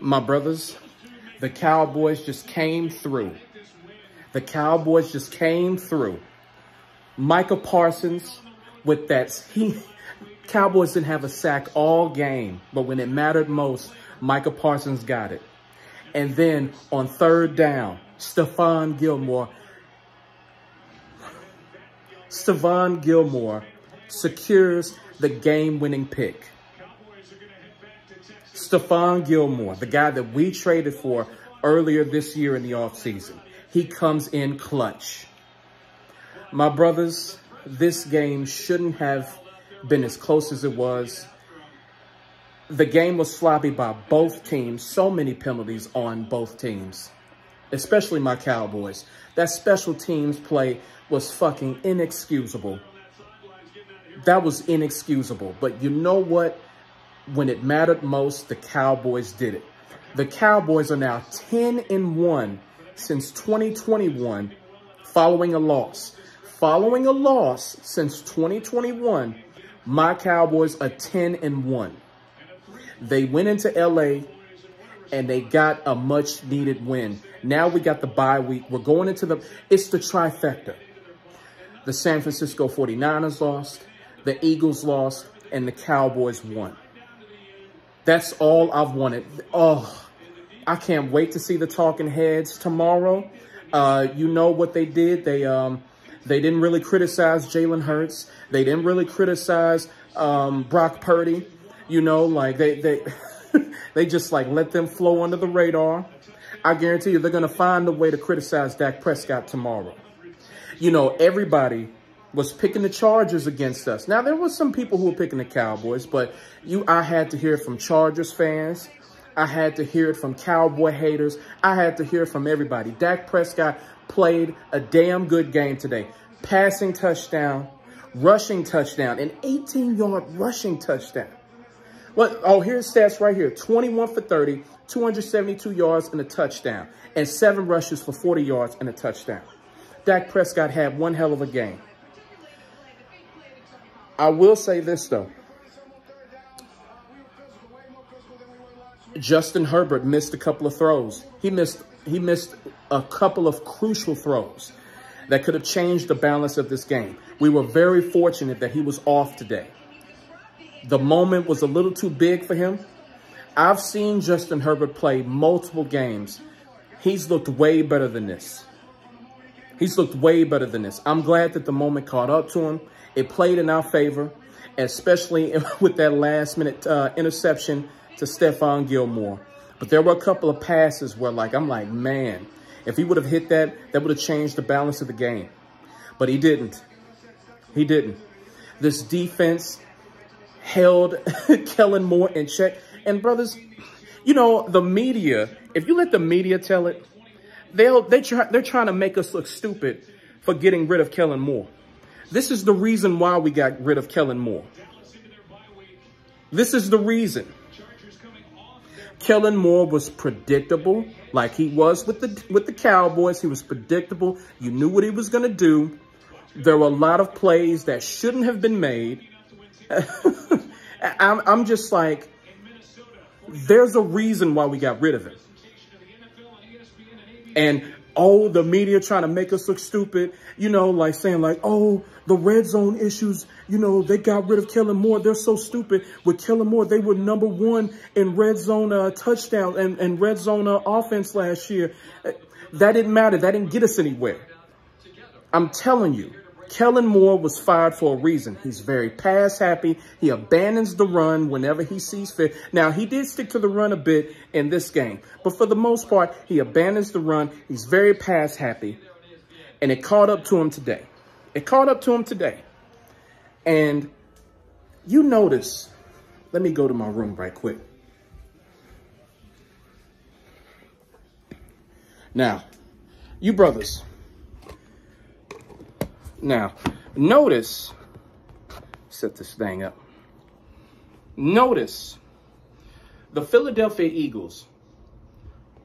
My brothers, the Cowboys just came through. The Cowboys just came through. Micah Parsons with that. Cowboys didn't have a sack all game, but when it mattered most, Micah Parsons got it. And then on third down, Stephon Gilmore secures the game-winning pick. Stephon Gilmore, the guy that we traded for earlier this year in the offseason, he comes in clutch. My brothers, this game shouldn't have been as close as it was. The game was sloppy by both teams. So many penalties on both teams, especially my Cowboys. That special teams play was fucking inexcusable. That was inexcusable. But you know what? When it mattered most, the Cowboys did it. The Cowboys are now 10-1 since 2021 following a loss. Following a loss since 2021, my Cowboys are 10-1. They went into LA and they got a much needed win. Now we got the bye week. We're going into it's the trifecta. The San Francisco 49ers lost, the Eagles lost, and the Cowboys won. That's all I've wanted. Oh, I can't wait to see the talking heads tomorrow. You know what they did? They didn't really criticize Jalen Hurts. They didn't really criticize Brock Purdy. You know, like they just like let them flow under the radar. I guarantee you they're going to find a way to criticize Dak Prescott tomorrow. You know, everybody was picking the Chargers against us. Now, there was some people who were picking the Cowboys, but I had to hear it from Chargers fans. I had to hear it from Cowboy haters. I had to hear it from everybody. Dak Prescott played a damn good game today. Passing touchdown, rushing touchdown, an 18-yard rushing touchdown. What? Oh, here's stats right here. 21 for 30, 272 yards and a touchdown, and 7 rushes for 40 yards and a touchdown. Dak Prescott had one hell of a game. I will say this, though. Justin Herbert missed a couple of throws. He missed a couple of crucial throws that could have changed the balance of this game. We were very fortunate that he was off today. The moment was a little too big for him. I've seen Justin Herbert play multiple games. He's looked way better than this. He's looked way better than this. I'm glad that the moment caught up to him. It played in our favor, especially with that last-minute interception to Stephon Gilmore. But there were a couple of passes where, I'm like, man, if he would have hit that, that would have changed the balance of the game. But he didn't. He didn't. This defense held Kellen Moore in check. And, brothers, you know, the media, if you let the media tell it, they're trying to make us look stupid for getting rid of Kellen Moore. This is the reason why we got rid of Kellen Moore. This is the reason. Kellen Moore was predictable, like he was with the Cowboys. He was predictable. You knew what he was going to do. There were a lot of plays that shouldn't have been made. I'm just like, there's a reason why we got rid of him. And, oh, the media trying to make us look stupid, you know, like saying like, oh, the red zone issues, you know, they got rid of Kellen Moore. They're so stupid. With Kellen Moore, they were #1 in red zone touchdown and red zone offense last year. That didn't matter. That didn't get us anywhere. I'm telling you, Kellen Moore was fired for a reason. He's very pass happy. He abandons the run whenever he sees fit. Now, he did stick to the run a bit in this game, but for the most part, he abandons the run. He's very pass happy, and it caught up to him today. It caught up to him today. And you notice, let me go to my room right quick. Now, you brothers, now, notice, set this thing up. Notice the Philadelphia Eagles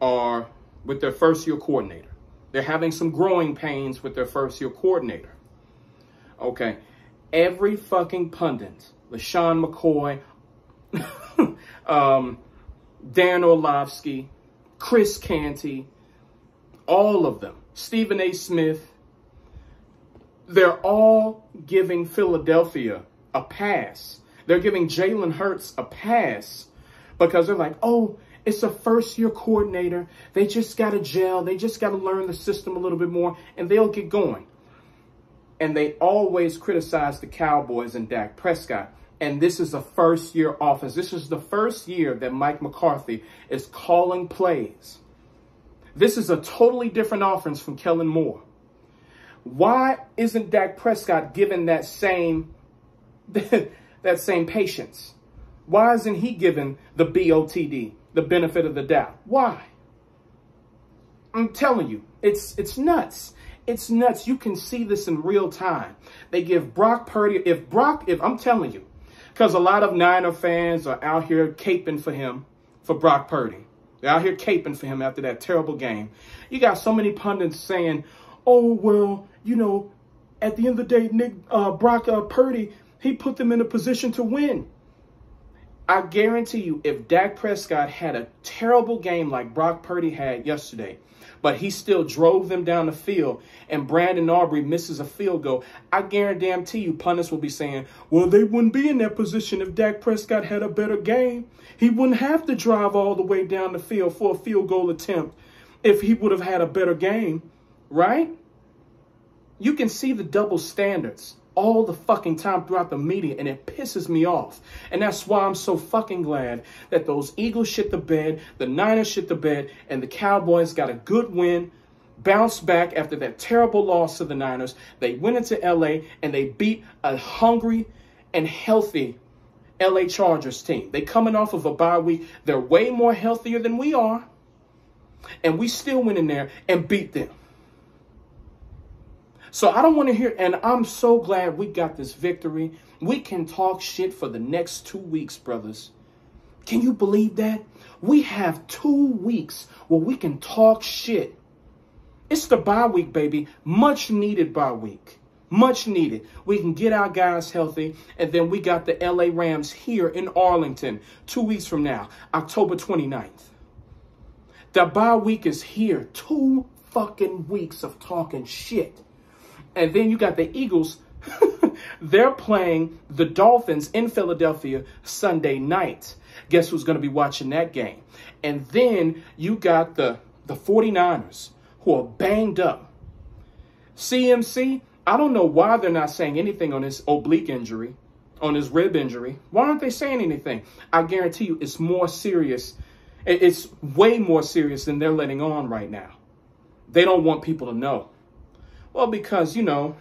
are with their first-year coordinator. They're having some growing pains with their first-year coordinator. Okay, every fucking pundit, LaShawn McCoy, Dan Orlovsky, Chris Canty, all of them, Stephen A. Smith, they're all giving Philadelphia a pass. They're giving Jalen Hurts a pass because they're like, oh, it's a first-year coordinator. They just got to gel. They just got to learn the system a little bit more, and they'll get going. And they always criticize the Cowboys and Dak Prescott. And this is a first-year offense. This is the first year that Mike McCarthy is calling plays. This is a totally different offense from Kellen Moore. Why isn't Dak Prescott given that same patience? Why isn't he given the BOTD, the benefit of the doubt? Why? I'm telling you, it's nuts. It's nuts. You can see this in real time. They give Brock Purdy, if I'm telling you, because a lot of Niner fans are out here caping for him, for Brock Purdy. They're out here caping for him after that terrible game. You got so many pundits saying, oh, well, you know, at the end of the day, Brock Purdy, he put them in a position to win. I guarantee you, if Dak Prescott had a terrible game like Brock Purdy had yesterday, but he still drove them down the field and Brandon Aubrey misses a field goal, I guarantee you pundits will be saying, well, they wouldn't be in that position if Dak Prescott had a better game. He wouldn't have to drive all the way down the field for a field goal attempt if he would have had a better game, right? You can see the double standards all the fucking time throughout the media, and it pisses me off. And that's why I'm so fucking glad that those Eagles shit the bed, the Niners shit the bed, and the Cowboys got a good win, bounced back after that terrible loss to the Niners. They went into LA and they beat a hungry and healthy LA Chargers team. They coming off of a bye week. They're way more healthier than we are. And we still went in there and beat them. So I don't want to hear, and I'm so glad we got this victory. We can talk shit for the next 2 weeks, brothers. Can you believe that? We have 2 weeks where we can talk shit. It's the bye week, baby. Much needed bye week. Much needed. We can get our guys healthy. And then we got the LA Rams here in Arlington 2 weeks from now, October 29th. The bye week is here. 2 fucking weeks of talking shit. And then you got the Eagles. They're playing the Dolphins in Philadelphia Sunday night. Guess who's going to be watching that game? And then you got the 49ers who are banged up. CMC, I don't know why they're not saying anything on his oblique injury, on his rib injury. Why aren't they saying anything? I guarantee you it's more serious. It's way more serious than they're letting on right now. They don't want people to know. Well, because, you know,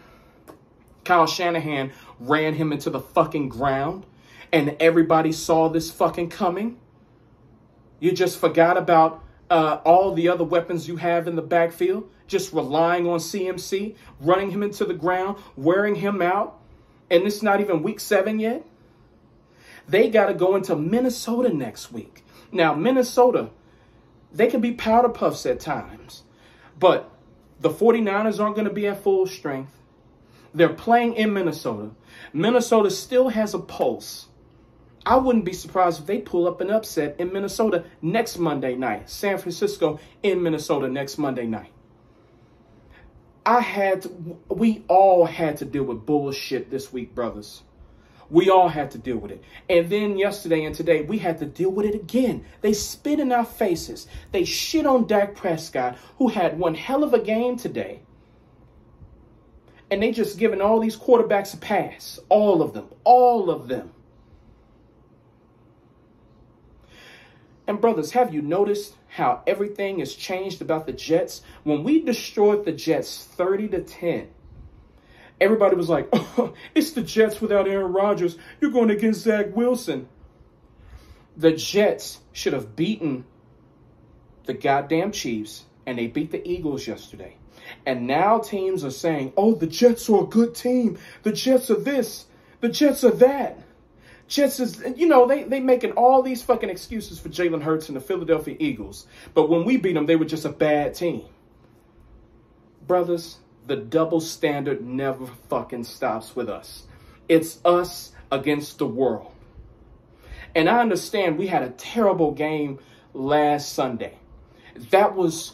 Kyle Shanahan ran him into the fucking ground and everybody saw this fucking coming. You just forgot about all the other weapons you have in the backfield, just relying on CMC, running him into the ground, wearing him out. And it's not even week 7 yet. They got to go into Minnesota next week. Now, Minnesota, they can be powder puffs at times, but the 49ers aren't going to be at full strength. They're playing in Minnesota. Minnesota still has a pulse. I wouldn't be surprised if they pull up an upset in Minnesota next Monday night. San Francisco in Minnesota next Monday night. We all had to deal with bullshit this week, brothers. We all had to deal with it. And then yesterday and today, we had to deal with it again. They spit in our faces. They shit on Dak Prescott, who had one hell of a game today. And they just giving all these quarterbacks a pass. All of them. All of them. And brothers, have you noticed how everything has changed about the Jets? When we destroyed the Jets 30-10, everybody was like, oh, it's the Jets without Aaron Rodgers. You're going against Zach Wilson. The Jets should have beaten the goddamn Chiefs, and they beat the Eagles yesterday. And now teams are saying, oh, the Jets are a good team. The Jets are this. The Jets are that. Jets is, you know, they making all these fucking excuses for Jalen Hurts and the Philadelphia Eagles. But when we beat them, they were just a bad team. Brothers, the double standard never fucking stops with us. It's us against the world. And I understand we had a terrible game last Sunday. That was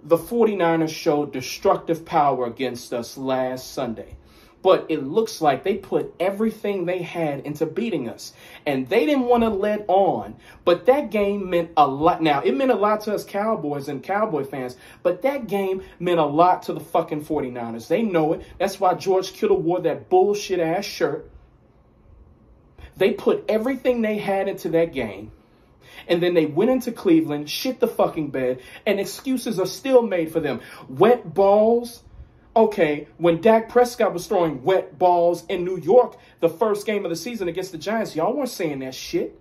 the 49ers showed destructive power against us last Sunday. But it looks like they put everything they had into beating us. And they didn't want to let on. But that game meant a lot. Now, it meant a lot to us Cowboys and Cowboy fans. But that game meant a lot to the fucking 49ers. They know it. That's why George Kittle wore that bullshit-ass shirt. They put everything they had into that game. And then they went into Cleveland, shit the fucking bed. And excuses are still made for them. Wet balls. Okay, when Dak Prescott was throwing wet balls in New York, the first game of the season against the Giants, y'all weren't saying that shit.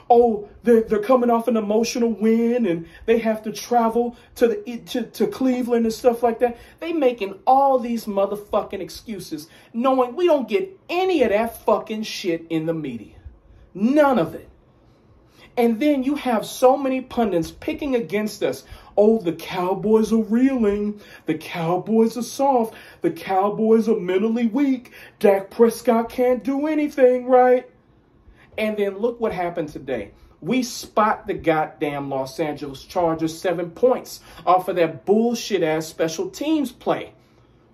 Oh, they're coming off an emotional win and they have to travel to Cleveland and stuff like that. They making all these motherfucking excuses, knowing we don't get any of that fucking shit in the media. None of it. And then you have so many pundits picking against us. Oh, the Cowboys are reeling. The Cowboys are soft. The Cowboys are mentally weak. Dak Prescott can't do anything right. And then look what happened today. We spot the goddamn Los Angeles Chargers 7 points off of that bullshit-ass special teams play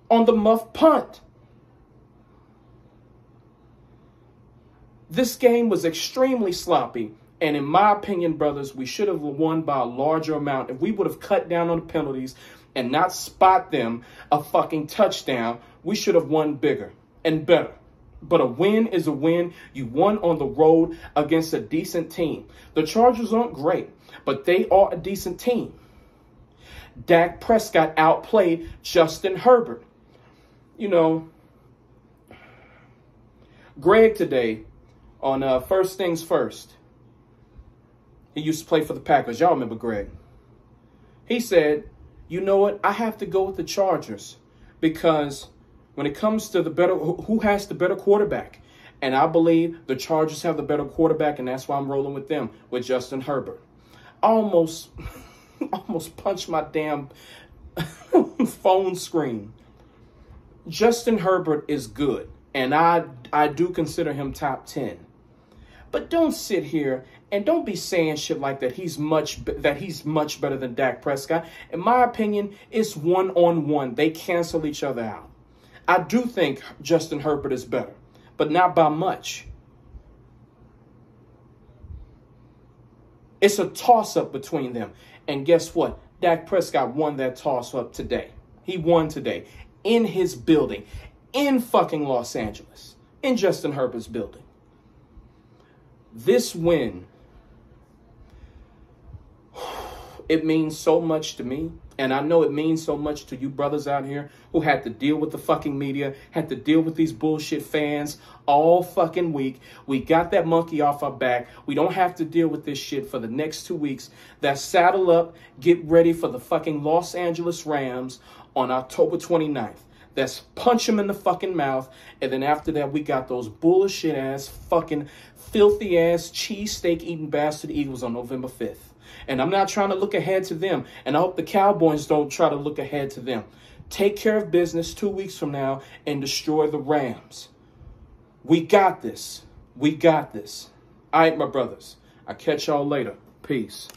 on the muff punt. This game was extremely sloppy. And in my opinion, brothers, we should have won by a larger amount. If we would have cut down on the penalties and not spot them a fucking touchdown, we should have won bigger and better. But a win is a win. You won on the road against a decent team. The Chargers aren't great, but they are a decent team. Dak Prescott outplayed Justin Herbert. You know, Greg today on First Things First. He used to play for the Packers. Y'all remember Greg. He said, you know what? I have to go with the Chargers because when it comes to the better, who has the better quarterback? And I believe the Chargers have the better quarterback, and that's why I'm rolling with them, with Justin Herbert. I almost punched my damn phone screen. Justin Herbert is good, and I do consider him top 10. But don't sit here and don't be saying shit like that. He's much better than Dak Prescott. In my opinion, it's one-on-one. They cancel each other out. I do think Justin Herbert is better, but not by much. It's a toss-up between them. And guess what? Dak Prescott won that toss-up today. He won today in his building, in fucking Los Angeles, in Justin Herbert's building. This win, it means so much to me. And I know it means so much to you brothers out here who had to deal with the fucking media, had to deal with these bullshit fans all fucking week. We got that monkey off our back. We don't have to deal with this shit for the next 2 weeks. That saddle up, get ready for the fucking Los Angeles Rams on October 29th. That's punch him in the fucking mouth. And then after that, we got those bullshit ass, fucking filthy ass, cheesesteak eating bastard Eagles on November 5th. And I'm not trying to look ahead to them. And I hope the Cowboys don't try to look ahead to them. Take care of business 2 weeks from now and destroy the Rams. We got this. We got this. All right, my brothers. I'll catch y'all later. Peace.